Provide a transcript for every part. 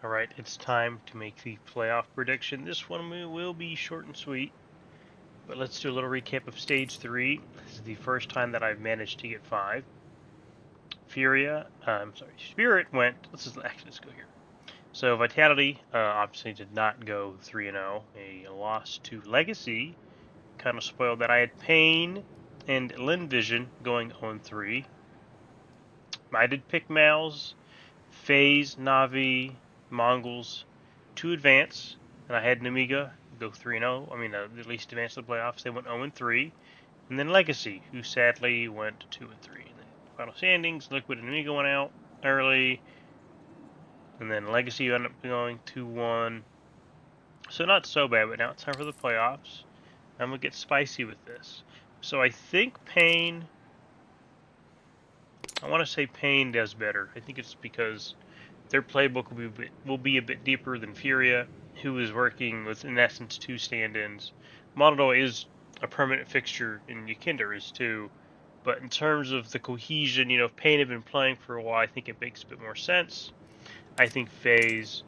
Alright, it's time to make the playoff prediction. This one will be short and sweet, but let's do a little recap of Stage 3. This is the first time that I've managed to get 5. Spirit went, let's go here. So Vitality obviously did not go 3-0. A loss to Legacy kind of spoiled that. I had Pain and Lin Vision going 0-3. I did pick Mals, FaZe, Na'Vi, Mongols to advance, and I had Namiga go 3-0. I mean, at least advance to the playoffs. They went 0-3, and then Legacy, who sadly went 2-3. And then final standings: Liquid and Namiga went out early, and then Legacy ended up going 2-1. So not so bad, but now it's time for the playoffs. I'm gonna get spicy with this. So I think Pain. I want to say Pain does better. I think it's because their playbook will be a bit deeper than Furia, who is working with, in essence, 2 stand-ins. Monado is a permanent fixture, and Yakinder is too. But in terms of the cohesion, if Pain had been playing for a while, I think it makes a bit more sense. I think FaZe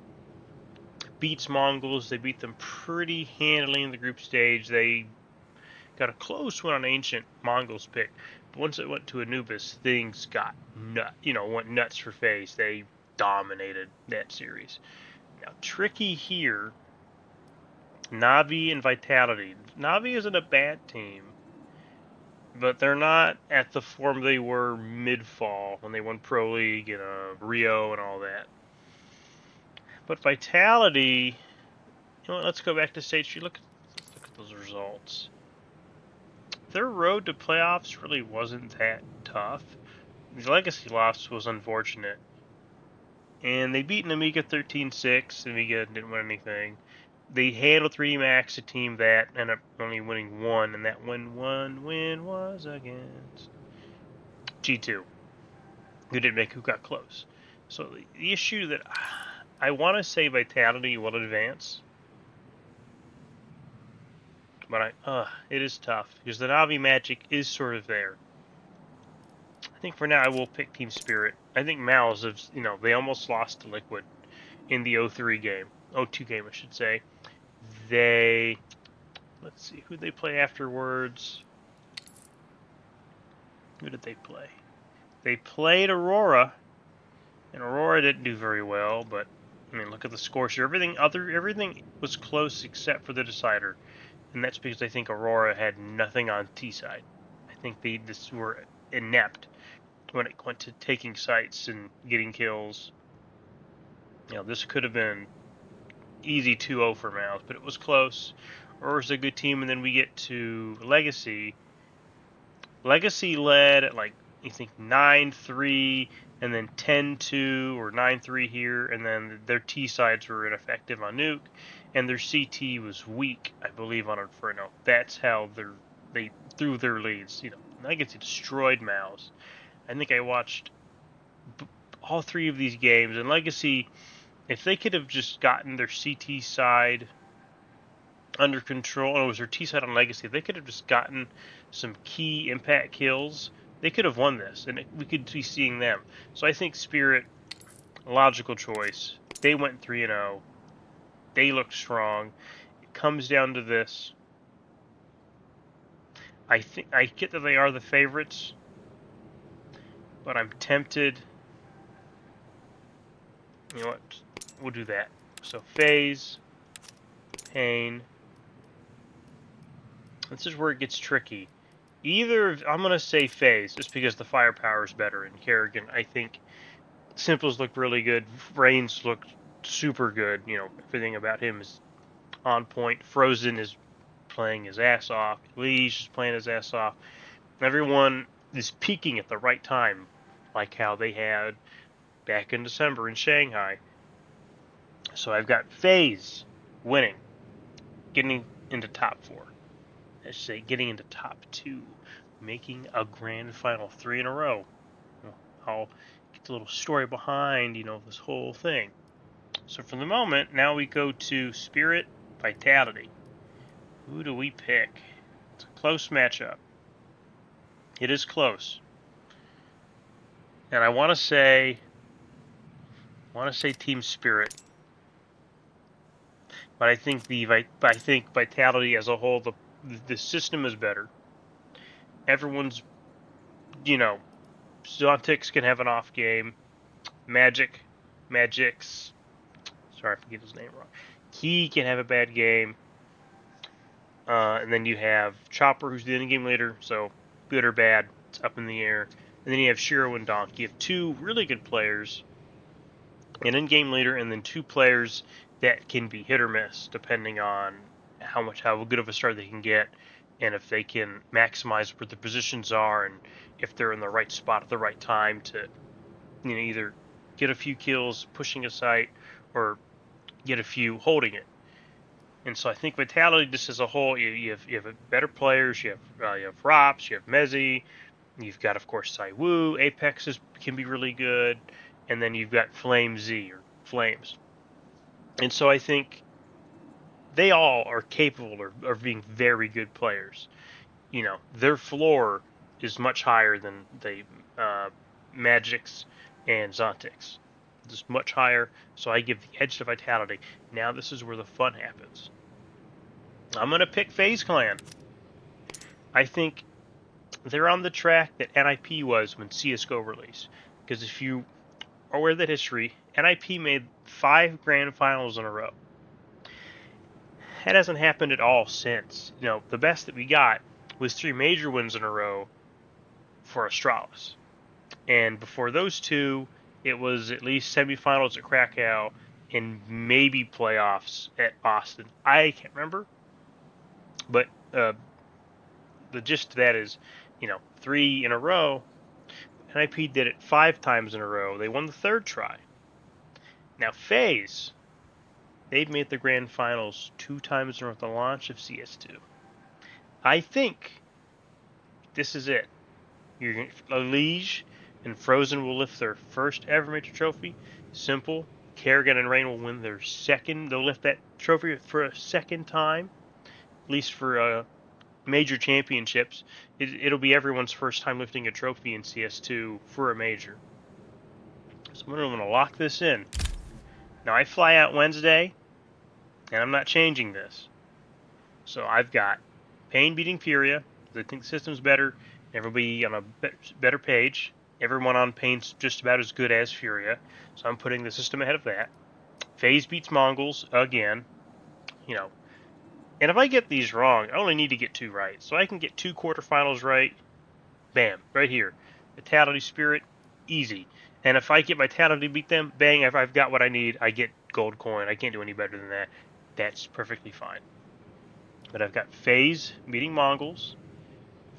beats Mongols. They beat them pretty handily in the group stage. They got a close one on Ancient Mongols pick. But once it went to Anubis, things got went nuts for FaZe. They dominated that series. Now, tricky here, Na'Vi and Vitality. Na'Vi isn't a bad team, but they're not at the form they were mid-fall when they won Pro League and Rio and all that. But Vitality, let's go back to Stage 3. Look at those results. Their road to playoffs really wasn't that tough. The Legacy loss was unfortunate. And they beat Amiga 13-6. Amiga didn't win anything. They handled 3D Max, a team that ended up only winning 1, and that one win was against G2, who got close. So the issue that I want to say Vitality will advance, but it is tough because the Na'Vi magic is sort of there. I think for now I will pick Team Spirit. I think Mal's they almost lost to Liquid in the 0-3 game. 0-2 game, I should say. Let's see, who they play afterwards. Who did they play? They played Aurora, and Aurora didn't do very well, but I mean, look at the scores here. Everything was close except for the decider, and that's because I think Aurora had nothing on T side. I think they just were inept when it went to taking sites and getting kills. This could have been easy 2-0 for Mouse, but it was close. Aurora's a good team, and then we get to Legacy. Legacy led at 9-3, and then 10-2 or 9-3 here, and then their T sides were ineffective on Nuke, and their CT was weak, I believe, on Inferno. That's how they threw their leads. Legacy destroyed Mouse. I think I watched all 3 of these games, and Legacy, if they could have just gotten their CT side under control, and it was their T side on Legacy, if they could have just gotten some key impact kills, they could have won this, and we could be seeing them. So I think Spirit, logical choice. They went 3-0. They looked strong. It comes down to this. I get that they are the favorites, but I'm tempted. You know what? We'll do that. So FaZe, Pain. This is where it gets tricky. I'm going to say FaZe, just because the firepower is better. And Kerrigan, I think, Simples look really good. Reigns looked super good. Everything about him is on point. Frozen is playing his ass off. Leash is playing his ass off. Everyone is peaking at the right time, like how they had back in December in Shanghai. So I've got FaZe winning, getting into top 4. I should say getting into top 2, making a grand final 3 in a row. I'll get the little story behind, this whole thing. So for the moment, now we go to Spirit, Vitality. Who do we pick? It's a close matchup. It is close. And I want to say Team Spirit. But I think Vitality as a whole, the system is better. Everyone's, you know, Zontix can have an off game. Magix, sorry, I forget his name wrong. He can have a bad game. And then you have Chopper, who's the in-game leader, so good or bad, it's up in the air. And then you have Shiro and Donk. You have two really good players, an in-game leader, and then two players that can be hit or miss, depending on how good of a start they can get, and if they can maximize where the positions are, and if they're in the right spot at the right time to, either get a few kills pushing a site, or get a few holding it. And so I think Vitality, just as a whole, you have better players. You have Rops, you have Mezzi, you've got, of course, Saiwu. Apex can be really good, and then you've got Flame Z or Flames. And so I think they all are capable of being very good players. Their floor is much higher than the Magix and Zontix. Just much higher, so I give the edge to Vitality. Now this is where the fun happens. I'm going to pick FaZe Clan. I think they're on the track that NIP was when CSGO released. Because if you are aware of that history, NIP made 5 grand finals in a row. That hasn't happened at all since. The best that we got was 3 major wins in a row for Astralis. And before those 2, it was at least semifinals at Krakow and maybe playoffs at Austin. I can't remember. But the gist of that is, 3 in a row. NIP did it 5 times in a row. They won the 3rd try. Now, FaZe, they've made the grand finals 2 times in a row at the launch of CS2. I think this is it. Liege and Frozen will lift their first ever major trophy. Simple. Kerrigan and Rain will win their second. They'll lift that trophy for a second time, at least for major championships. It'll be everyone's first time lifting a trophy in CS2 for a major. So I'm going to lock this in. Now I fly out Wednesday, and I'm not changing this. So I've got Pain beating Furia. I think the system's better. Everybody on a better page. Everyone on Pain's just about as good as Furia. So I'm putting the system ahead of that. FaZe beats Mongols again. And if I get these wrong, I only need to get 2 right. So I can get 2 quarterfinals right. Bam, right here. Vitality, Spirit, easy. And if I get Vitality to beat them, bang, if I've got what I need, I get gold coin. I can't do any better than that. That's perfectly fine. But I've got FaZe beating Mongols.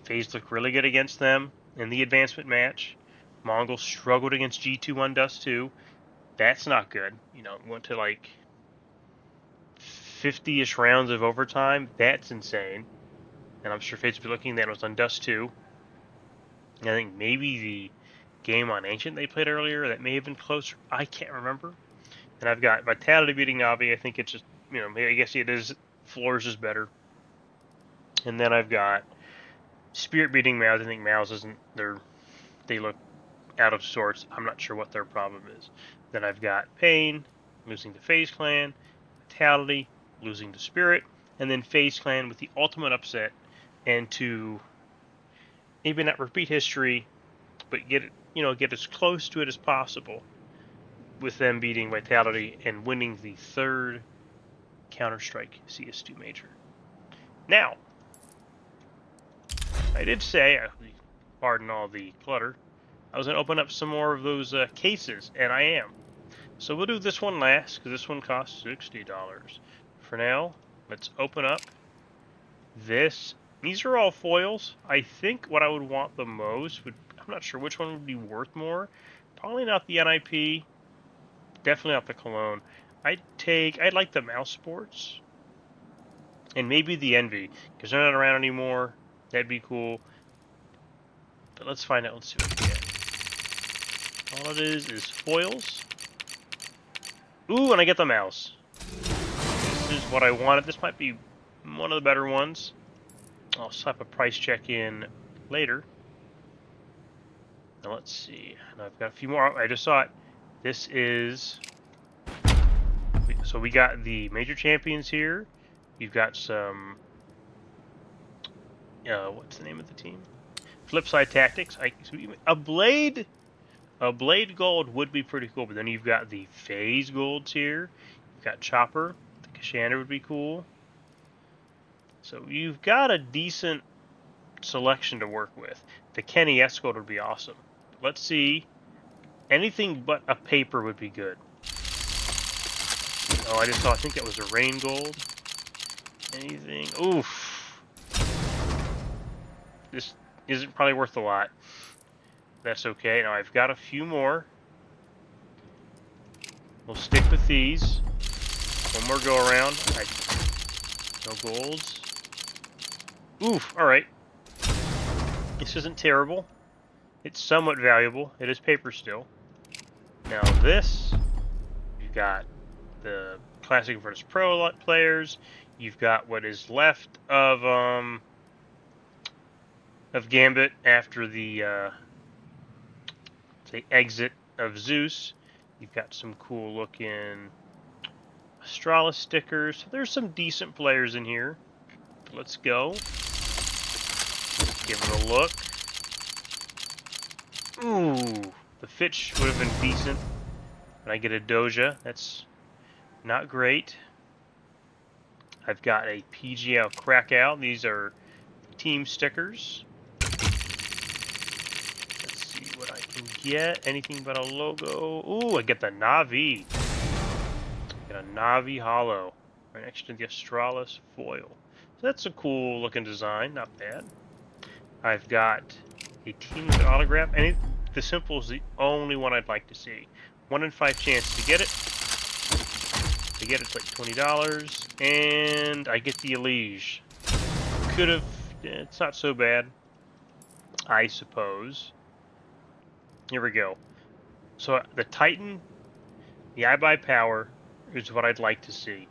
FaZe looked really good against them in the advancement match. Mongols struggled against G2 on Dust 2. That's not good. Went to like 50-ish rounds of overtime. That's insane. And I'm sure FaZe will be looking at that. It was on Dust 2. And I think maybe the game on Ancient they played earlier, that may have been closer. I can't remember. And I've got Vitality beating Navi. I think it's just, I guess it is. Floors is better. And then I've got Spirit beating Mouse. I think Mouse isn't. They look out of sorts. I'm not sure what their problem is. Then I've got Pain losing to FaZe Clan, Vitality losing to Spirit, and then FaZe Clan with the ultimate upset, and to maybe not repeat history, but get as close to it as possible with them beating Vitality and winning the 3rd Counter-Strike CS2 major. Now, I did say, pardon all the clutter, I was going to open up some more of those cases, and I am. So we'll do this one last, because this one costs $60. For now, let's open up this. These are all foils. I think what I would want the most I'm not sure which one would be worth more. Probably not the NIP. Definitely not the Cologne. I'd like the Mouse Sports. And maybe the Envy, because they're not around anymore. That'd be cool. But let's find out. Let's see what we get. All it is foils. Ooh, and I get the mouse. This is what I wanted. This might be one of the better ones. I'll slap a price check in later. Now let's see. Now I've got a few more. I just saw it. This is So we got the major champions here. You've got some, what's the name of the team? Flipside Tactics. A blade gold would be pretty cool, but then you've got the phase golds here. You've got Chopper. The Kashander would be cool. So you've got a decent selection to work with. The Kenny S gold would be awesome. Let's see. Anything but a paper would be good. Oh, I think that was a rain gold. Anything? Oof. This isn't probably worth a lot. That's okay. Now I've got a few more. We'll stick with these. One more go around. No golds. Oof, alright. This isn't terrible. It's somewhat valuable. It is paper still. Now this, you've got the Classic versus Pro players. You've got what is left of Gambit after the exit of Zeus. You've got some cool looking Astralis stickers. There's some decent players in here. Let's go. Give it a look. Ooh, the Fitch would have been decent. And I get a Doja. That's not great. I've got a PGL Krakow. These are team stickers. Let's see what I can get. Anything but a logo. Ooh, I get the Navi. Get a Navi Hollow right next to the Astralis foil. So that's a cool looking design. Not bad. I've got a team autograph. And the simple is the only one I'd like to see. 1 in 5 chance to get it. To get it's like $20. And I get the Elige. Could have. It's not so bad, I suppose. Here we go. So the Titan, the iBuy Power is what I'd like to see.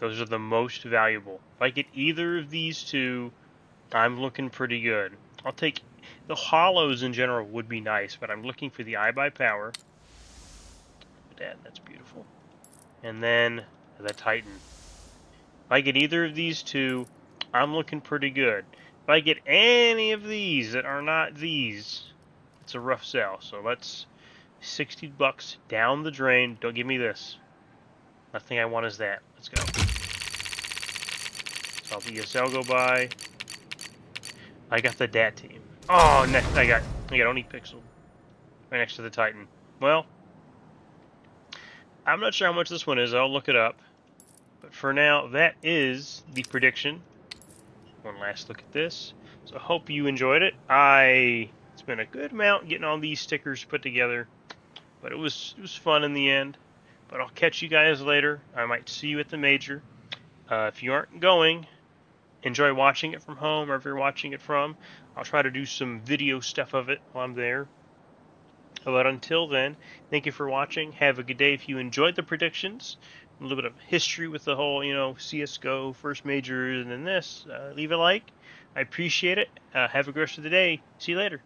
Those are the most valuable. If I get either of these two, I'm looking pretty good. I'll take the hollows in general would be nice, but I'm looking for the iBuy Power. That's beautiful. And then the Titan. If I get either of these two, I'm looking pretty good. If I get any of these that are not these, it's a rough sell. So let's $60 down the drain. Don't give me this. Nothing I want is that. Let's go. Saw the ESL go by. I got the DAT team. Oh, next I got only Pixel. Right next to the Titan. Well, I'm not sure how much this one is. I'll look it up. But for now, that is the prediction. One last look at this. So I hope you enjoyed it. It's been a good amount getting all these stickers put together, but it was fun in the end. But I'll catch you guys later. I might see you at the major. If you aren't going, enjoy watching it from home, wherever you're watching it from. I'll try to do some video stuff of it while I'm there. But until then, thank you for watching. Have a good day. If you enjoyed the predictions, a little bit of history with the whole, CSGO, first majors, and then this, leave a like. I appreciate it. Have a good rest of the day. See you later.